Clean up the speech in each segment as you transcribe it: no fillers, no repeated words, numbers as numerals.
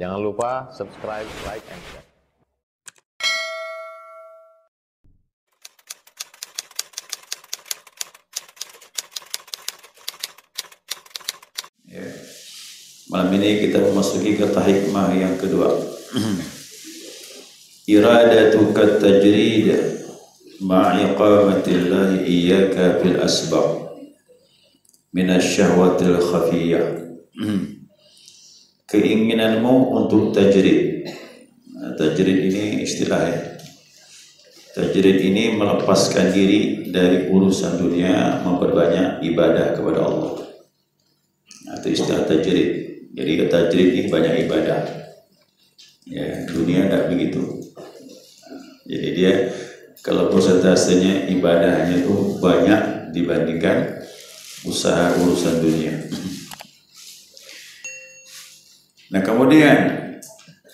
Jangan lupa subscribe, like, and share. Ya. Malam ini kita memasuki kata hikmah yang kedua. Iradatuka tajrid ma'iqamatillahi iyyaka bil asbab minasyahwatil khafiyah. Keinginanmu untuk tajrid. Tajrid ini istilah ya. Tajrid ini melepaskan diri dari urusan dunia, memperbanyak ibadah kepada Allah. Itu istilah tajrid. Jadi tajrid ini banyak ibadah. Ya, dunia tidak begitu. Jadi dia kalau persentasenya ibadahnya itu banyak dibandingkan usaha urusan dunia. Nah kemudian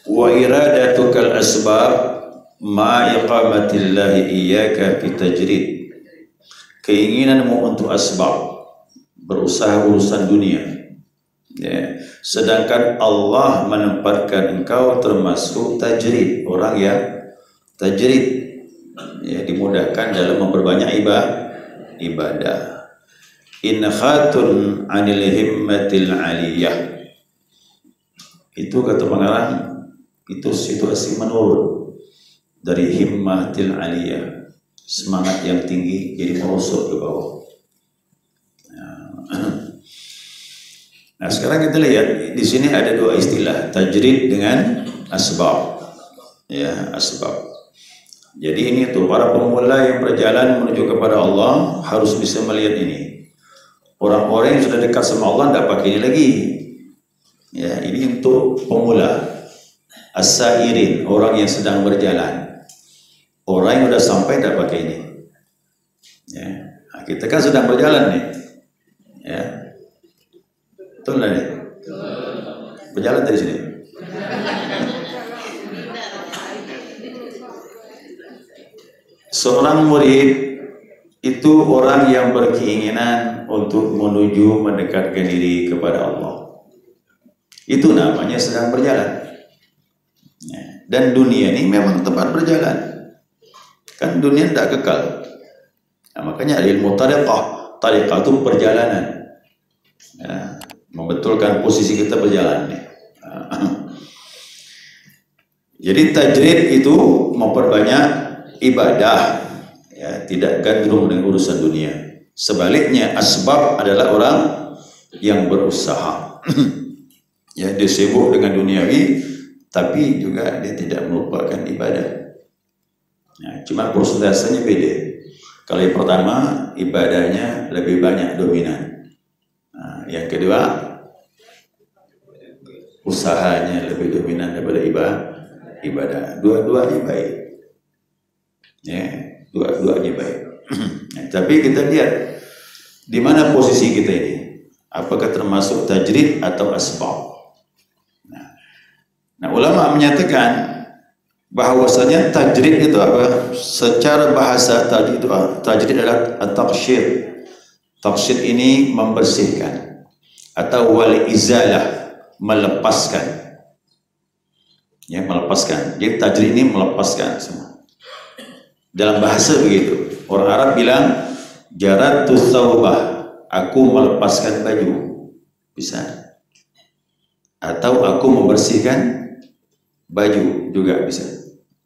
wa iradatukal asbab ma iqamatillahi iyyaka fi tajrid. Keinginanmu untuk asbab, berusaha urusan dunia. Ya. Sedangkan Allah menempatkan engkau termasuk tajrid, orang yang tajrid, ya, dimudahkan dalam memperbanyak ibadah. Innakhatun anil himmatil aliyah. Itu kata pengarang, itu situasi menurun dari himmatil aliyah, semangat yang tinggi jadi merosot ke bawah. Nah sekarang kita lihat di sini ada dua istilah, tajrid dengan asbab. Ya, asbab. Jadi ini tuh para pemula yang berjalan menuju kepada Allah harus bisa melihat ini. Orang-orang yang sudah dekat sama Allah tidak pakai ini lagi. Ya, ini untuk pemula. As-sairin, orang yang sedang berjalan. Orang yang sudah sampai tidak pakai ini. Ya, nah, kita kan sedang berjalan nih. Ya. Betul lah nih. Berjalan dari sini. Seorang murid itu orang yang berkeinginan untuk menuju mendekatkan diri kepada Allah. Itu namanya sedang berjalan. Ya. Dan dunia ini memang tempat berjalan. Kan dunia tidak kekal. Nah, makanya ilmu tariqah itu perjalanan. Ya. Membetulkan posisi kita berjalan nih. Jadi tajrid itu memperbanyak ibadah, ya, tidak gandrung dengan urusan dunia. Sebaliknya asbab adalah orang yang berusaha. Ya, dia sibuk dengan duniawi, tapi juga dia tidak melupakan ibadah. Nah, cuma persentasenya beda. Kalau yang pertama ibadahnya lebih banyak dominan. Nah, yang kedua usahanya lebih dominan daripada ibadah. Dua-duanya baik. Ya, dua-duanya baik. Nah, tapi kita lihat di mana posisi kita ini. Apakah termasuk tajrid atau asbab? Nah, ulama menyatakan bahwasanya tajrid itu apa? Secara bahasa tadi itu tajrid adalah at-taqsyir. Taqsyir ini membersihkan atau wal izalah, melepaskan. Ya, melepaskan. Jadi tajrid ini melepaskan semua. Dalam bahasa begitu. Orang Arab bilang jaratu thawbah, aku melepaskan baju. Bisa. Atau aku membersihkan baju juga bisa.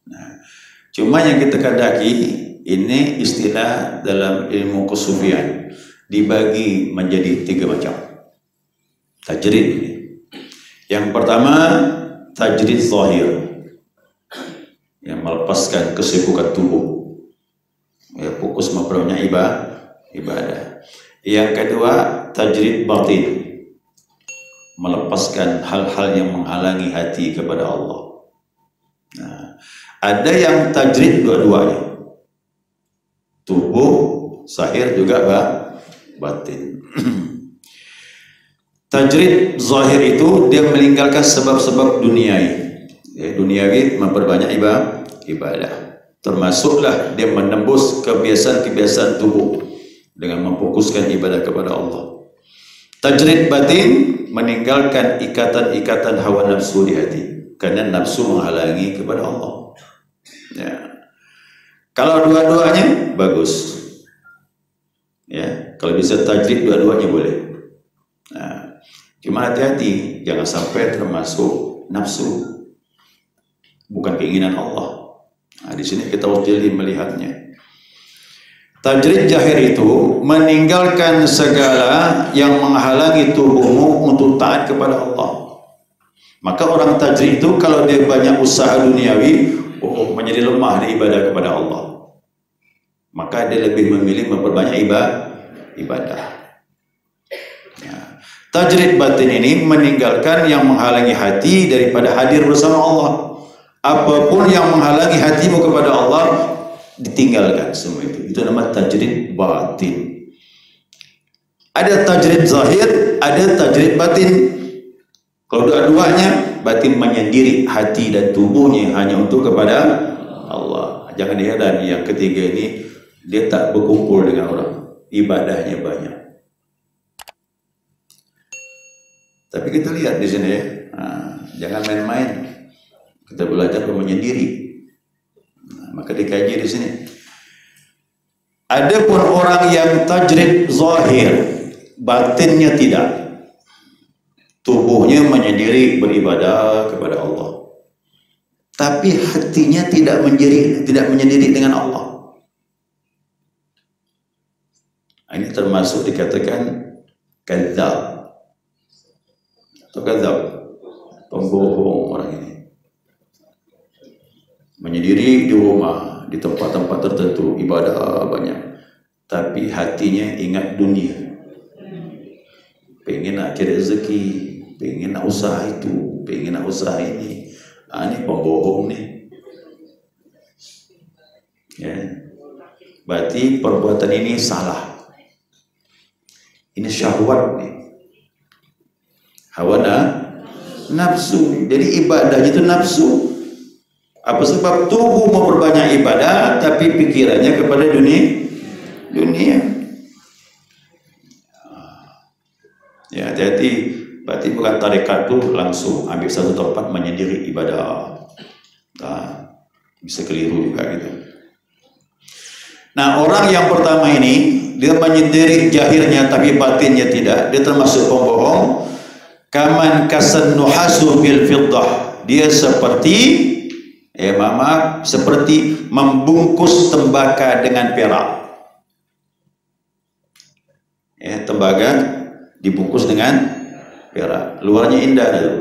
Nah, cuma yang kita kendaki ini istilah dalam ilmu kesufian dibagi menjadi 3 macam tajrid ini. Yang pertama tajrid zahir, yang melepaskan kesibukan tubuh, ya, fokus memperbanyak ibadah. Yang kedua tajrid batin, melepaskan hal-hal yang menghalangi hati kepada Allah. Nah, ada yang tajrid dua-duanya, tubuh, zahir juga batin. Tajrid zahir itu dia meninggalkan sebab-sebab duniawi. Ya, duniawi memperbanyak ibadah. Termasuklah dia menembus kebiasaan-kebiasaan tubuh dengan memfokuskan ibadah kepada Allah. Tajrid batin meninggalkan ikatan-ikatan hawa nafsu di hati. karena nafsu menghalangi kepada Allah. Ya. Kalau dua-duanya bagus. Ya, kalau bisa tajrid dua-duanya boleh. Nah, cuma hati-hati jangan sampai termasuk nafsu, bukan keinginan Allah. Nah, di sini kita harus jeli melihatnya. Tajrid jahir itu meninggalkan segala yang menghalangi tubuhmu untuk taat kepada Allah. Maka orang tajrid itu kalau dia banyak usaha duniawi, menjadi lemah di ibadah kepada Allah. Maka dia lebih memilih memperbanyak ibadah. Ya. Tajrid batin ini meninggalkan yang menghalangi hati daripada hadir bersama Allah. Apapun yang menghalangi hatimu kepada Allah, ditinggalkan semua itu. Itu nama tajrid batin. Ada tajrid zahir, ada tajrid batin. Kalau dua-duanya, batin menyendiri hati dan tubuhnya hanya untuk kepada Allah. Jangan diheran yang ketiga ini dia tak berkumpul dengan orang, ibadahnya banyak. Tapi kita lihat di sini ya, jangan main-main. Kita belajar menyendiri. Maka dikaji di sini. Adapun orang yang tajrid zahir, batinnya tidak. Tubuhnya menyendiri beribadah kepada Allah, tapi hatinya tidak menyendiri dengan Allah. Ini termasuk dikatakan kadzab atau kadzab, pembohong orang ini. Menyendiri di rumah, di tempat-tempat tertentu, ibadah banyak, tapi hatinya ingat dunia. Pengen nak cari rezeki, pengen nak usaha itu, pengen nak usaha ini. Ini pembohong nih. Ya. Berarti perbuatan ini salah. Ini syahwat nih. Hawa nafsu. Jadi ibadahnya itu nafsu. Apa sebab tubuh memperbanyak ibadah tapi pikirannya kepada dunia. Ya, hati-hati. Berarti bukan tarekat tu langsung ambil satu tempat menyendiri ibadah. Bisa keliru juga gitu. Nah, orang yang pertama ini dia menyendiri jahirnya tapi batinnya tidak. Dia termasuk pembohong. Kaman kasan nuhasu bil fiddah. Dia seperti seperti membungkus tembaga dengan perak. Ya, tembaga dibungkus dengan perak. Luarnya indah dulu.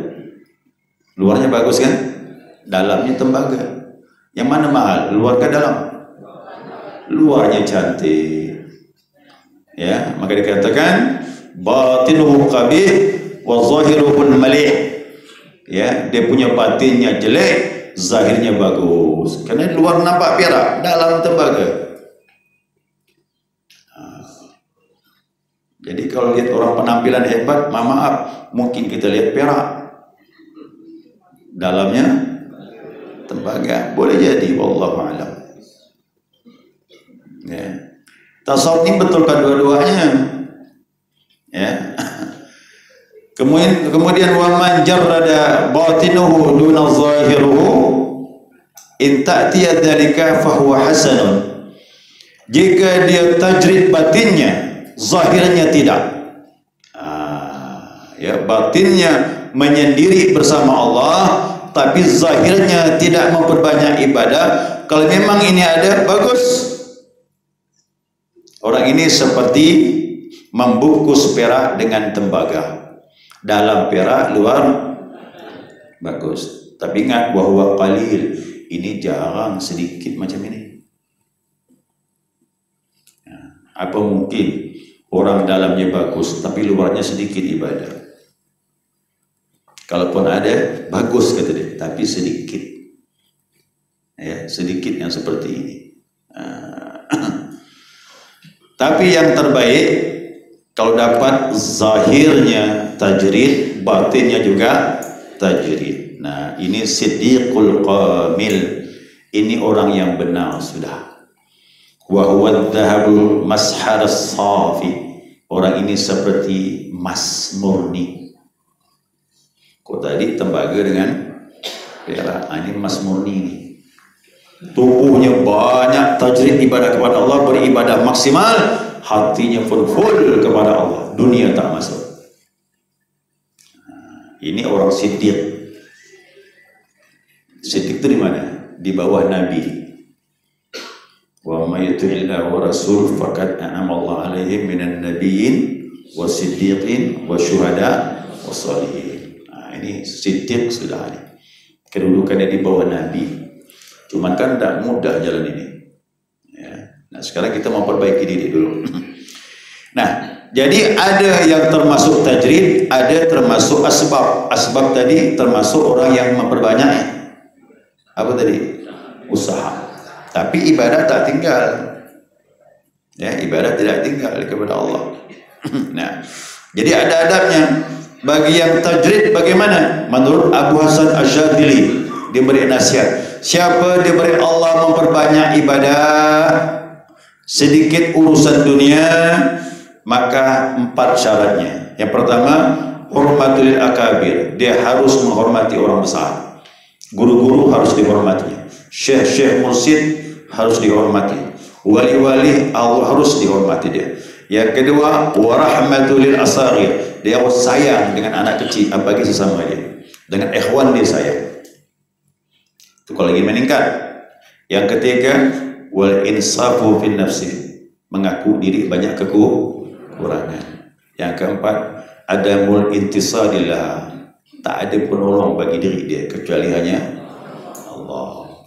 Luarnya bagus kan? Dalamnya tembaga. Yang mana mahal? Luar ke dalam? Luarnya cantik. Ya, maka dikatakan batinuhu qabih wa zahiruhu malih. Ya, dia punya batinnya jelek, zahirnya bagus. Karena luar nampak perak, dalam tembaga. Jadi kalau lihat orang penampilan hebat, maaf, mungkin kita lihat perak, dalamnya tembaga. Boleh jadi, wallahu a'lam. Ya. Tasawuf ini betulkan dua-duanya. Ya. Kemudian wa man jarrada batinuhu duna zahiruhu in ta'tiya dzalika fa huwa hasanun. Jika dia tajrid batinnya, zahirnya tidak. Ya, batinnya menyendiri bersama Allah, tapi zahirnya tidak memperbanyak ibadah. Kalau memang ini ada, bagus. Orang ini seperti membungkus perak dengan tembaga. Dalam perak, luar bagus. Tapi ingat bahwa qalil, ini jarang, sedikit macam ini. Apa mungkin orang dalamnya bagus tapi luarnya sedikit ibadah? Kalaupun ada, bagus kata dia, tapi sedikit. Ya, sedikit yang seperti ini. Tapi yang terbaik kalau dapat zahirnya tajrid, batinnya juga tajrid. Nah, ini siddiqul kamil. Ini orang yang benar sudah. Wa huwa dhahabul mashar safi. Orang ini seperti emas murni. Kok tadi tembaga dengan Yalah, ini emas murni nih. Tubuhnya banyak tajrid ibadah kepada Allah, beribadah maksimal, hatinya pun full kepada Allah, dunia tak masuk. Ini orang siddiq. Siddiq itu di mana? Di bawah Nabi. Wa may yuti'illah wa rasul faqad an'ama Allah alaihim minan nabiyyin wasiddiqin wasyuhada wassalihin. Nah, ini siddiq sudah ini. Kedudukannya di bawah Nabi. Cuman kan tidak mudah jalan ini. Ya. Nah, sekarang kita mau perbaiki diri dulu. Nah, jadi ada yang termasuk tajrid, ada termasuk asbab. Asbab tadi termasuk orang yang memperbanyak apa tadi? Usaha. Tapi ibadah tak tinggal. Ya, ibadah tidak tinggal kepada Allah. Nah, jadi ada adabnya. Bagi yang tajrid bagaimana? Menurut Abu Hasan Asyadili, dia beri nasihat. Siapa diberi Allah memperbanyak ibadah, sedikit urusan dunia, maka 4 syaratnya. Yang pertama, hormatul akabir. Dia harus menghormati orang besar. Guru-guru harus dihormati. Syekh-syekh mursyid harus dihormati. Wali-wali Allah harus dihormati dia. Yang kedua, warahmatul asagir. Dia harus sayang dengan anak kecil, apalagi sesama dia. Dengan ikhwan dia sayang. Itu kalau lagi meningkat. Yang ketiga, wal insafu fin nafsi. Mengaku diri banyak kekurangan. Yang keempat, adamul intisadillah. Tak ada penolong bagi diri dia kecuali hanya Allah.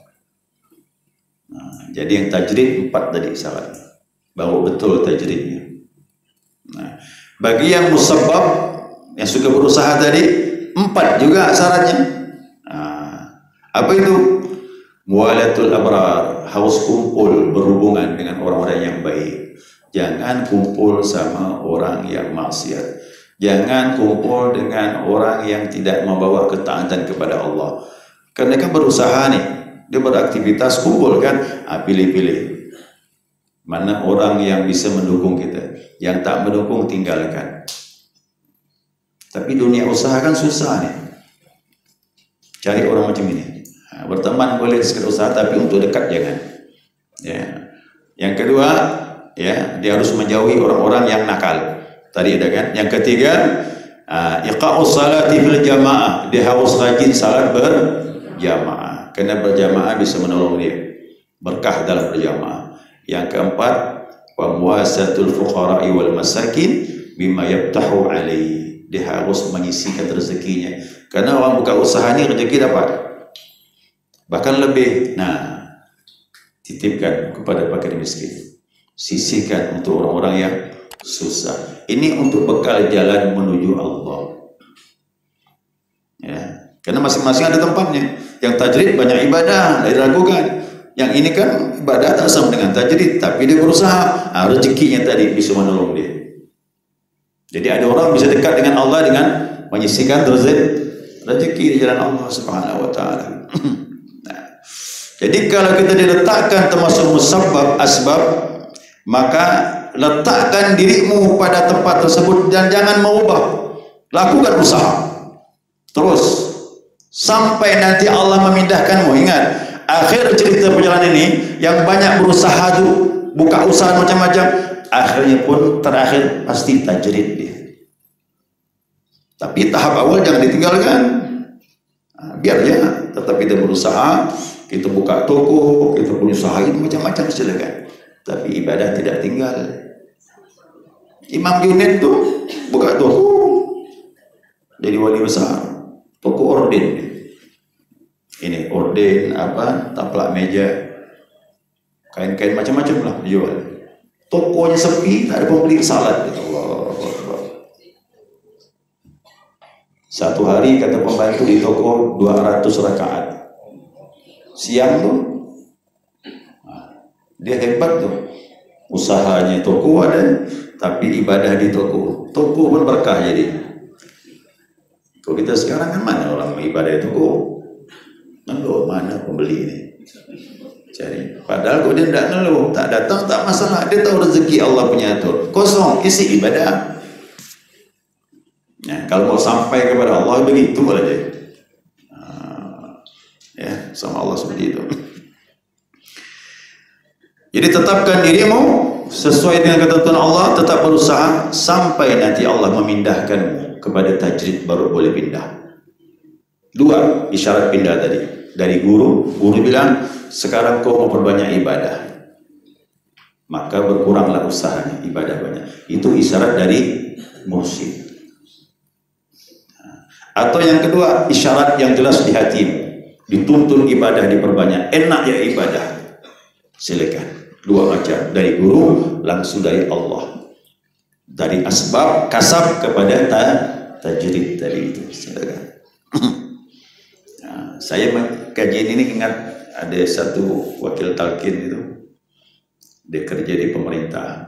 Nah, jadi yang tajrid 4 tadi syarat. Baru betul tajridnya. Nah, bagi yang musabbab, yang suka berusaha tadi, 4 juga syaratnya. Nah, apa itu? Muwalatul abrar, harus kumpul berhubungan dengan orang-orang yang baik. Jangan kumpul sama orang yang maksiat. Jangan kumpul dengan orang yang tidak membawa ketaatan kepada Allah. Karena kan berusaha nih, dia beraktivitas kumpul kan, pilih-pilih. Mana orang yang bisa mendukung kita, yang tak mendukung tinggalkan. Tapi dunia usaha kan susah nih. Cari orang macam ini. Nah, berteman boleh sekedar usaha, tapi untuk dekat jangan. Ya. Yang kedua, ya, dia harus menjauhi orang-orang yang nakal. Tadi ada kan. Yang ketiga, iqa'us salati fil jamaah. Dia harus rajin salat berjamaah. Karena berjamaah bisa menolong dia. Berkah dalam berjamaah. Yang keempat, wa muwasatul fuqara'i wal masakin bima yabtahu alaihi. Dia harus menyisihkan rezekinya. Karena orang buka usaha ini rezeki dapat. Bahkan lebih. Nah, titipkan kepada fakir miskin. Sisihkan untuk orang-orang yang susah. Ini untuk bekal jalan menuju Allah. Ya, karena masing-masing ada tempatnya. Yang tajrid banyak ibadah, tidak diragukan. Yang ini kan ibadah tak sama dengan tajrid, tapi dia berusaha. Rezekinya tadi bisa menolong dia. Jadi ada orang bisa dekat dengan Allah dengan menyisihkan rezeki di jalan Allah Subhanahu wa taala. Nah, jadi kalau kita diletakkan termasuk musabbab asbab, maka letakkan dirimu pada tempat tersebut dan jangan mengubah. Lakukan usaha terus sampai nanti Allah memindahkanmu. Ingat, akhir cerita perjalanan ini yang banyak berusaha tu buka usaha macam-macam, akhirnya pun terakhir pasti tajrid dia. Tapi tahap awal jangan ditinggalkan. Biar dia tetap kita berusaha, kita buka toko, kita punya usahain macam-macam silakan. Tapi ibadah tidak tinggal. Imam Junaid tu buka toko, jadi wali besar. Toko orden. Ini orden apa? Taplak meja, kain-kain macam-macam lah dijual. Tokonya sepi, tak ada pembeli salat. Allah. Satu hari kata pembantu di toko 200 rakaat. Siang tu, dia hebat tuh. Usahanya toko ada, tapi ibadah di toko. Toko pun berkah jadi. Kalau kita sekarang kan mana orang ibadah di toko? Ngeluh, mana pembeli ini? Cari. Padahal kalau dia tidak ngeluh, tak datang, tak masalah. Dia tahu rezeki Allah punya atur. Kosong, isi ibadah. Ya, kalau mau sampai kepada Allah begitu aja. Ya, sama Allah seperti itu. Jadi tetapkan dirimu sesuai dengan ketentuan Allah, tetap berusaha sampai nanti Allah memindahkanmu kepada tajrid, baru boleh pindah. Dua isyarat pindah tadi. Dari guru bilang, sekarang kau mau perbanyak ibadah, maka berkuranglah usahanya, ibadah banyak. Itu isyarat dari mursyid. Atau yang kedua, isyarat yang jelas di hatimu, dituntun ibadah diperbanyak, enak ya ibadah, silakan. Dua macam, dari guru langsung dari Allah, dari asbab kasab kepada tajrid tadi itu, silakan. Nah, saya kajian ini ingat ada satu wakil talqin itu, dia kerja di pemerintah.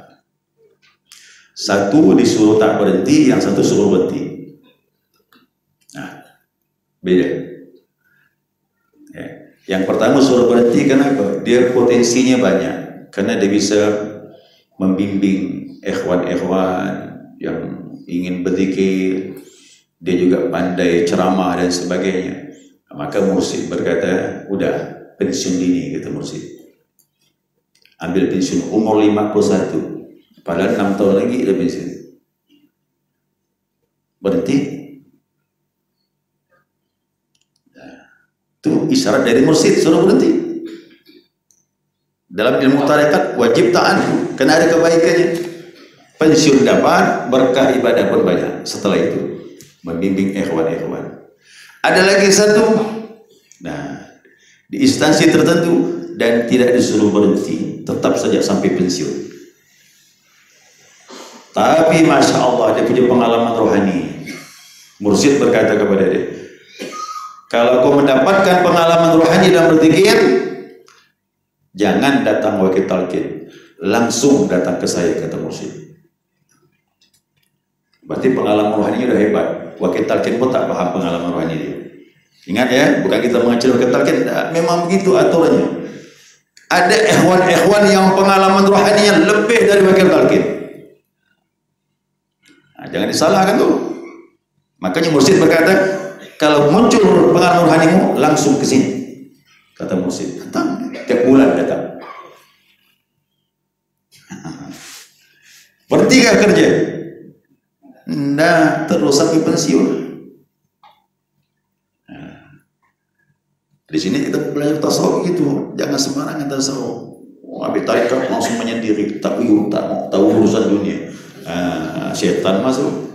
Satu disuruh tak berhenti, yang satu suruh berhenti. Nah, beda. Ya. Yang pertama suruh berhenti, kenapa? Dia potensinya banyak. Karena dia bisa membimbing ikhwan-ikhwan yang ingin berzikir, dia juga pandai ceramah dan sebagainya. Maka mursyid berkata, udah pensiun dini, kata mursyid. Ambil pensiun umur 51, padahal 6 tahun lagi dia pensiun. Berhenti. Itu isyarat dari mursyid, suruh berhenti. Dalam ilmu tarekat wajib taat, kena ada kebaikannya. Pensiun dapat, berkah ibadah pun banyak. Setelah itu membimbing ikhwan-ikhwan. Ada lagi satu, nah, di instansi tertentu dan tidak disuruh berhenti, tetap saja sampai pensiun. Tapi masya Allah, dia punya pengalaman rohani. Mursyid berkata kepada dia, kalau kau mendapatkan pengalaman rohani dalam berzikir, jangan datang wakil talqin, langsung datang ke saya, kata mursyid. Berarti pengalaman rohaninya udah hebat. Wakil talqin pun tak paham pengalaman rohani dia. Ingat ya, bukan kita mengecil wakil talqin, memang begitu aturannya. Ada ikhwan-ikhwan yang pengalaman rohaninya lebih dari wakil talqin. Nah, jangan disalahkan tuh. Makanya mursyid berkata, kalau muncul pengalaman rohanimu, langsung ke sini, kata mursyid. Datang, tiap bulan datang. Bertiga kerja, nah terus sampai pensiun. Nah, di sini kita belajar tasawuf gitu, jangan sembarangan tasawuf. Habis tarekat langsung menyendiri, tak mau tahu urusan dunia. Setan masuk.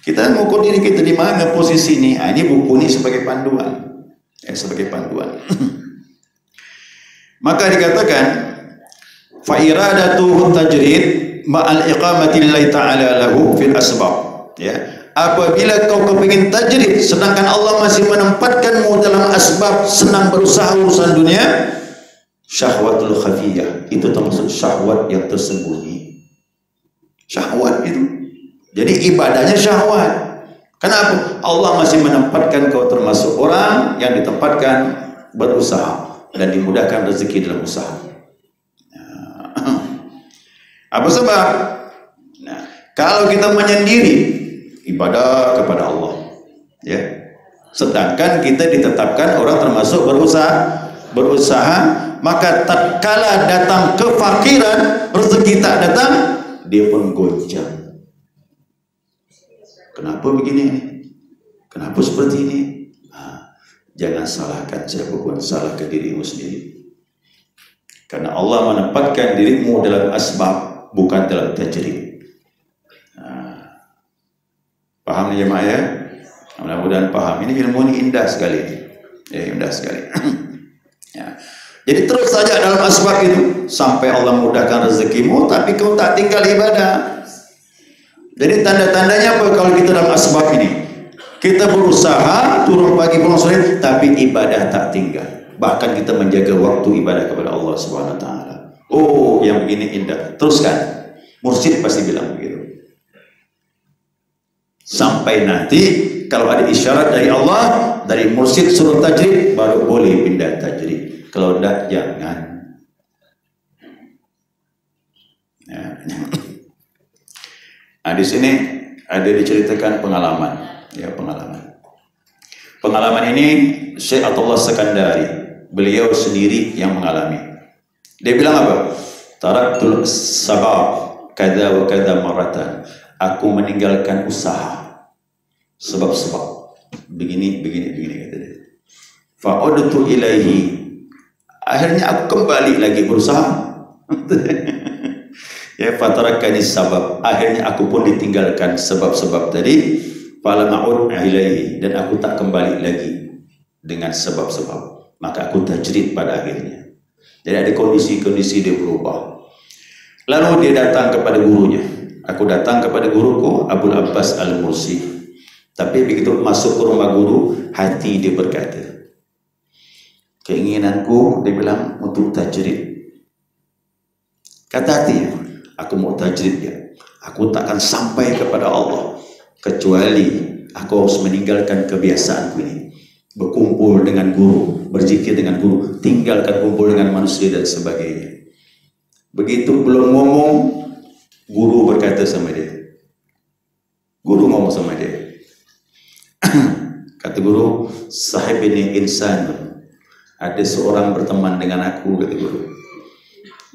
Kita mengukur diri kita di mana posisi ini. Ini buku ini sebagai panduan, sebagai panduan. Maka dikatakan, fa iradatuhu tajrid ma'al iqamati lillahi ta'ala lahu fil asbab. Ya, apabila kau kepingin tajrid sedangkan Allah masih menempatkanmu dalam asbab, senang berusaha urusan dunia, syahwatul khafiyah, itu termasuk syahwat yang tersembunyi. Syahwat itu. Jadi ibadahnya syahwat. Kenapa? Allah masih menempatkan kau termasuk orang yang ditempatkan berusaha dan dimudahkan rezeki dalam usaha. Apa sebab? Nah, kalau kita menyendiri ibadah kepada Allah, ya, sedangkan kita ditetapkan orang termasuk berusaha, maka tatkala datang kefakiran, rezeki tak datang, dia pun goncang. Kenapa begini ini? Kenapa seperti ini? Nah, jangan salahkan siapapun, salahkan dirimu sendiri. Karena Allah menempatkan dirimu dalam asbab, bukan dalam tajrid. Nah, paham ya jemaah ya? Mudah-mudahan paham. Ini ilmu ini indah sekali. Ya, indah sekali. Ya. Jadi terus saja dalam asbab itu sampai Allah mudahkan rezekimu, tapi kau tak tinggal ibadah. Jadi tanda-tandanya apa kalau kita dalam asbab ini? Kita berusaha turun pagi pulang sore, tapi ibadah tak tinggal. Bahkan kita menjaga waktu ibadah kepada Allah Subhanahu Wa Taala. Oh, yang begini indah. Teruskan. Mursyid pasti bilang begitu. Sampai nanti kalau ada isyarat dari Allah, dari mursyid suruh tajrid, baru boleh pindah tajrid. Kalau tidak, jangan. Ya. Nah, di sini ada diceritakan pengalaman, ya, pengalaman. Pengalaman ini Syekh Atullah Sekandari, beliau sendiri yang mengalami. Dia bilang apa? Taraktul sabab kada wa kada maratan. Aku meninggalkan usaha sebab-sebab begini kata dia. Fa'udtu ilaihi. Akhirnya aku kembali lagi berusaha. Ya, fatarakani sabab. Akhirnya aku pun ditinggalkan sebab-sebab tadi. Fala ma'ud ilaihi, dan aku tak kembali lagi dengan sebab-sebab. Maka aku tajrid pada akhirnya. Jadi ada kondisi-kondisi dia berubah. Lalu dia datang kepada gurunya. Aku datang kepada guruku Abul Abbas Al-Mursi. Tapi begitu masuk ke rumah guru, hati dia berkata, keinginanku, dia bilang, untuk tajrid. Kata hati, aku mau tajrid ya. Aku takkan sampai kepada Allah kecuali aku harus meninggalkan kebiasaanku ini. Berkumpul dengan guru, berzikir dengan guru, tinggalkan kumpul dengan manusia dan sebagainya. Begitu belum ngomong, guru berkata sama dia. Guru ngomong sama dia. Kata guru, sahib ini insan. Ada seorang berteman dengan aku, kata guru.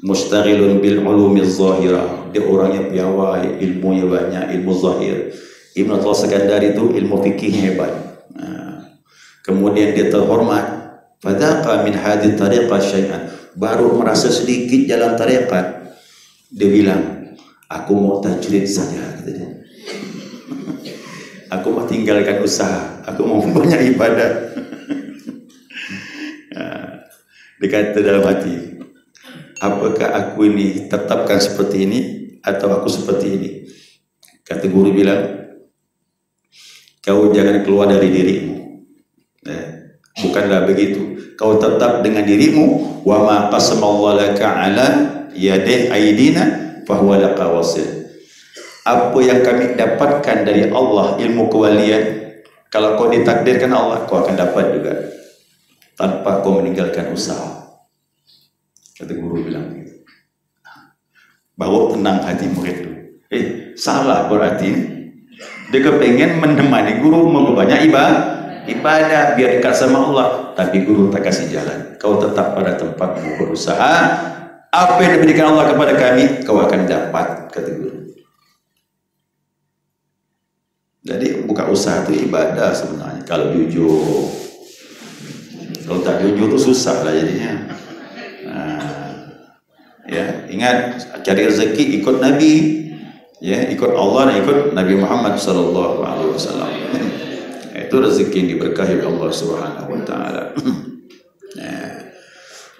Mustaghilun bil ulumiz zahirah. Dia orangnya piawai, ilmunya banyak, ilmu zahir. Ibn Atullah Sekandari itu ilmu fikihnya hebat. Kemudian dia terhormat. Fadhaqa min hadhihi tariqah syai'an. Baru merasa sedikit jalan tariqat. Dia bilang, aku mau tajrid saja, kata dia. Aku mau tinggalkan usaha. Aku mau banyak ibadah. Dia kata dalam hati, apakah aku ini tetapkan seperti ini atau aku seperti ini? Kata guru bilang, kau jangan keluar dari dirimu. Bukanlah begitu. Kau tetap dengan dirimu. Wa ma qasamallahu laka ala yadih aidina fahuwa laka wasil. Apa yang kami dapatkan dari Allah, ilmu kewalian, kalau kau ditakdirkan Allah, kau akan dapat juga tanpa kau meninggalkan usaha. Kata guru bilang begitu. Baru tenang hati murid itu. Salah berarti dia kepengen menemani guru memperbanyak ibadah biar dekat sama Allah, tapi guru tak kasih jalan. Kau tetap pada tempatmu berusaha. Apa yang diberikan Allah kepada kami, kau akan dapat, kata guru. Jadi buka usaha itu ibadah sebenarnya kalau jujur. Kalau tak jujur itu susah lah jadinya. Ya, ingat, cari rezeki ikut Nabi, ya, ikut Allah dan ikut Nabi Muhammad sallallahu alaihi wasallam. Itu rezeki yang diberkahi oleh Allah Subhanahu wa taala.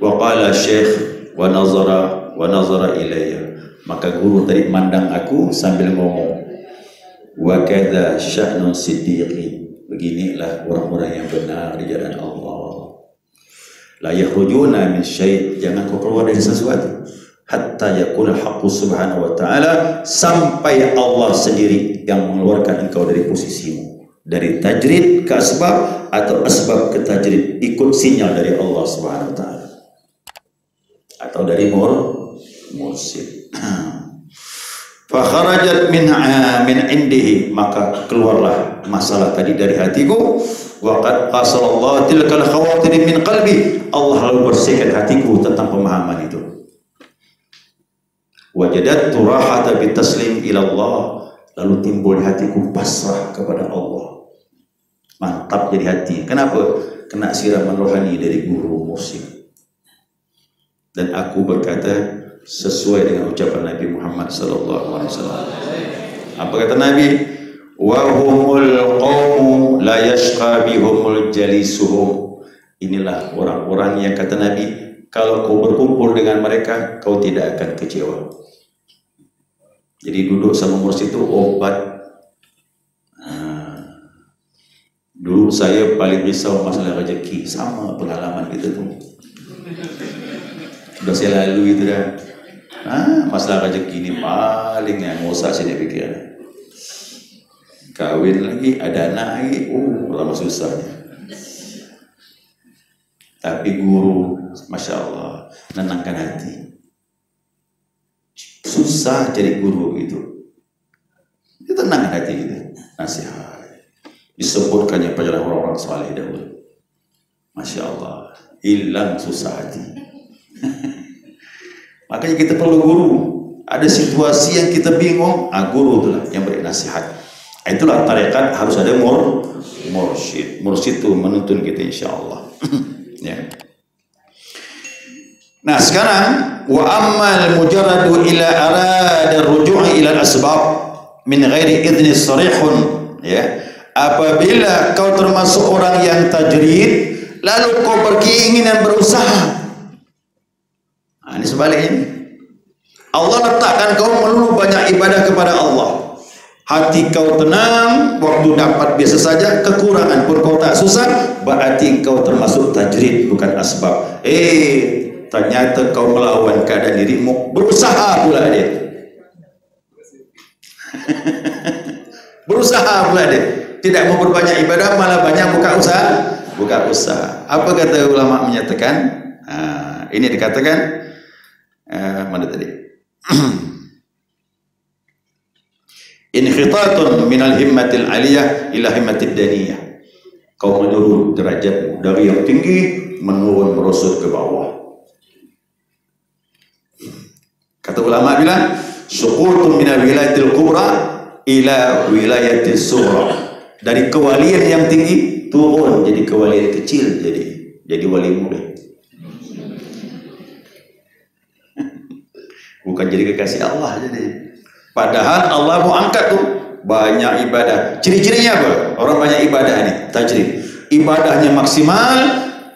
Wa qala Syekh wa nazara ilayya. Maka guru tadi mandang aku sambil ngomong, wa kadza sya'nun siddiqin. Beginilah orang-orang yang benar di jalan Allah. La yakhrujuna min syai', jangan kau keluar dari sesuatu hatta yakuna haqqu subhanahu wa ta'ala, sampai Allah sendiri yang mengeluarkan engkau dari posisimu, dari tajrid ke asbab atau asbab ke tajrid, ikut sinyal dari Allah subhanahu wa ta'ala atau dari mursyid. Fa kharajat min indihi, maka keluarlah masalah tadi dari hatiku. Wa qad qasallallahu tilkal khawatir min qalbi, Allah lalu bersihkan hatiku tentang pemahaman itu. Wajadat turahata bitaslim ila Allah, lalu timbul hatiku pasrah kepada Allah. Mantap jadi hati. Kenapa? Kena siraman rohani dari guru mursyid. Dan aku berkata sesuai dengan ucapan Nabi Muhammad sallallahu alaihi wasallam. Apa kata Nabi? Wa humul qaumu la yashqa bihumul jalisuhum. Inilah orang-orang yang kata Nabi, kalau kau berkumpul dengan mereka, kau tidak akan kecewa. Jadi duduk sama mursyid itu obat. Dulu saya paling risau masalah rezeki, sama pengalaman kita tuh. Udah saya lalu itu dah. Masalah rezeki ini paling yang usah sini pikir. Kawin lagi, ada anak lagi, lama susahnya. Tapi guru, masya Allah, menenangkan hati. Susah jadi guru itu. Dia tenangkan hati gitu, nasihat. disebutkannya perjalanan orang-orang saleh dahulu. Masya Allah, hilang susah hati. Makanya kita perlu guru. Ada situasi yang kita bingung, guru itulah yang beri nasihat. Itulah tarekat harus ada mursyid. Mursyid itu menuntun kita insya Allah. Ya. Nah sekarang wa ammal mujarradu ila arada ruju'i ila al-asbab min ghairi idzni sarihun, ya. Apabila kau termasuk orang yang tajrid lalu kau berkeinginan berusaha. Ini sebaliknya. Allah letakkan kau melulu banyak ibadah kepada Allah. Hati kau tenang, waktu dapat biasa saja, kekurangan pun kau tak susah, berarti kau termasuk tajrid, bukan asbab. Ternyata kau melawan keadaan dirimu, berusaha pula dia. Berusaha pula dia. Tidak mau berbanyak ibadah, malah banyak buka usaha. Apa kata ulama menyatakan? Ini dikatakan mana tadi? Inhitatun minal himmatil aliyah ila himmatid daniyah. Kau menurun derajatmu dari yang tinggi menurun merosot ke bawah. Kata ulama bilang suqutun minal wilayatil kubra ila wilayatil sughra. Dari kewalian yang tinggi turun jadi kewalian kecil, jadi wali muda. Bukan jadi kekasih Allah jadi. Padahal Allah mau angkat tuh banyak ibadah. Ciri-cirinya apa? Orang banyak ibadah ini tajrid. Ibadahnya maksimal,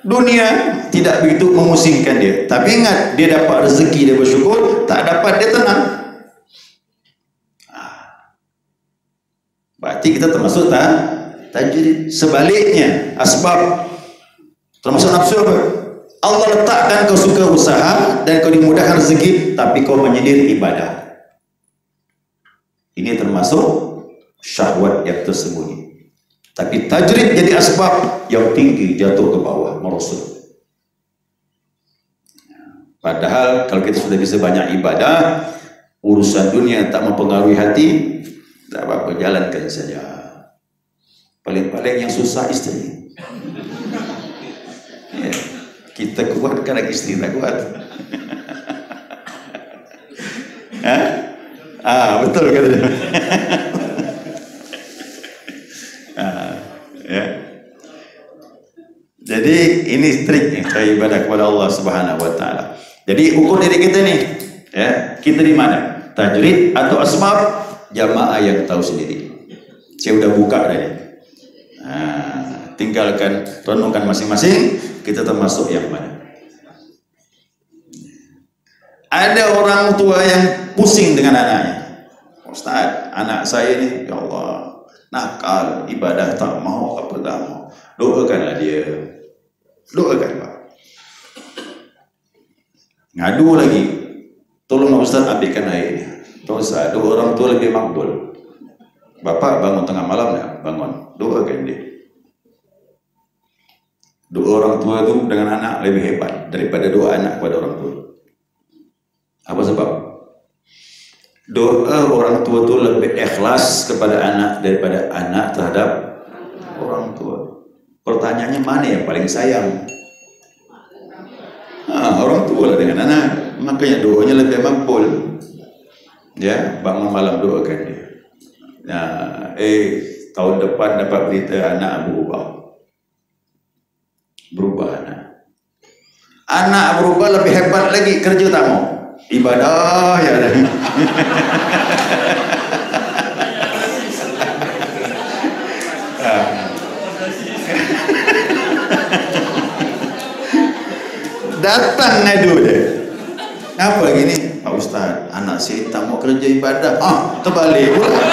dunia tidak begitu memusingkan dia. Tapi ingat, dia dapat rezeki dia bersyukur, tak dapat dia tenang. Berarti kita termasuk tajrid. Sebaliknya, asbab termasuk nafsu apa? Allah letakkan kau suka usaha dan kau dimudahkan rezeki, tapi kau menyindir ibadah. Ini termasuk syahwat yang tersembunyi. Tapi tajrid jadi asbab yang tinggi jatuh ke bawah, merosot. Padahal kalau kita sudah bisa banyak ibadah, urusan dunia tak mempengaruhi hati, tak apa-apa, jalankan saja. Paling-paling yang susah istri. Ya. Kita kuat karena istri tak kuat. Betul katanya. Ya. Jadi ini trik cara ibadah kepada Allah Subhanahu wa taala. Jadi ukur diri kita nih, ya, kita di mana? Tajrid atau asbab? Jamaah yang tahu sendiri. Saya udah buka tadi. Tinggalkan, renungkan masing-masing, kita termasuk yang mana. Ada orang tua yang pusing dengan anaknya. Ustaz, anak saya ini, ya Allah, nakal, ibadah tak mau, apa tak mau. Doakanlah dia. Doakan Pak. Ngadu lagi. Tolong Ustaz ambilkan airnya. Tolong Ustaz, doa orang tua lebih makbul. Bapak bangun tengah malam ya, bangun. Doakan dia. Doa orang tua itu dengan anak lebih hebat daripada doa anak kepada orang tua. Apa sebab? Doa orang tua itu lebih ikhlas kepada anak daripada anak terhadap orang tua. Pertanyaannya mana yang paling sayang? Orang tua lah dengan anak. Makanya doanya lebih makbul. Ya, bangun malam doakan dia. Nah, tahun depan dapat berita anak berubah anak berubah lebih hebat lagi, kerja tak mau ibadah ya. Datang ngadu deh. Apa lagi nih Pak Ustaz, anak saya tak mau kerja ibadah. Terbalik pula.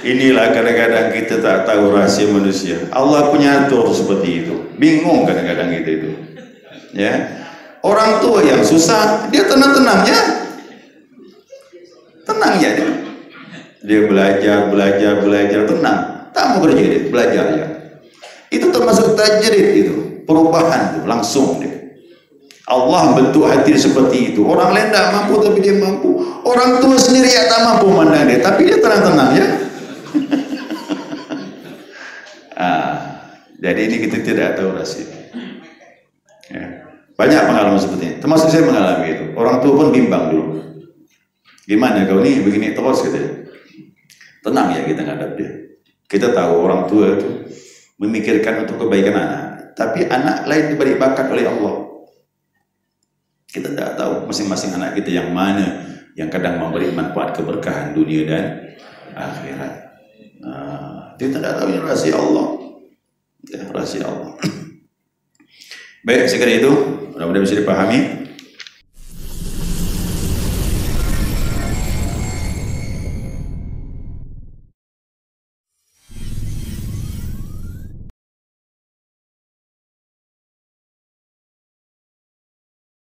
Inilah kadang-kadang kita tak tahu rahasia manusia. Allah punya atur seperti itu. Bingung kadang-kadang kita itu. Ya, orang tua yang susah, dia tenang-tenang ya. Tenang ya dia. Dia belajar tenang. Tak mau kerja dia, belajar ya. Itu termasuk tajrid itu, perubahan itu langsung dia. Allah bentuk hati seperti itu. Orang lain tak mampu tapi dia mampu. Orang tua sendiri yang tak mampu mandang dia, tapi dia tenang-tenang ya. Jadi ini kita tidak tahu rahsia. Ya. Banyak pengalaman seperti ini. Termasuk saya mengalami itu. Orang tua pun bimbang dulu. Gimana kau ni begini terus gitu. Tenang ya kita ngadap dia. Kita tahu orang tua itu memikirkan untuk kebaikan anak, tapi anak lain diberi bakat oleh Allah. Kita tidak tahu masing-masing anak kita yang mana yang kadang memberi manfaat keberkahan dunia dan akhirat. Kita tidak tahu yang rahasia Allah. Ya, rahasia Allah. Baik, sekali itu mudah-mudahan bisa dipahami.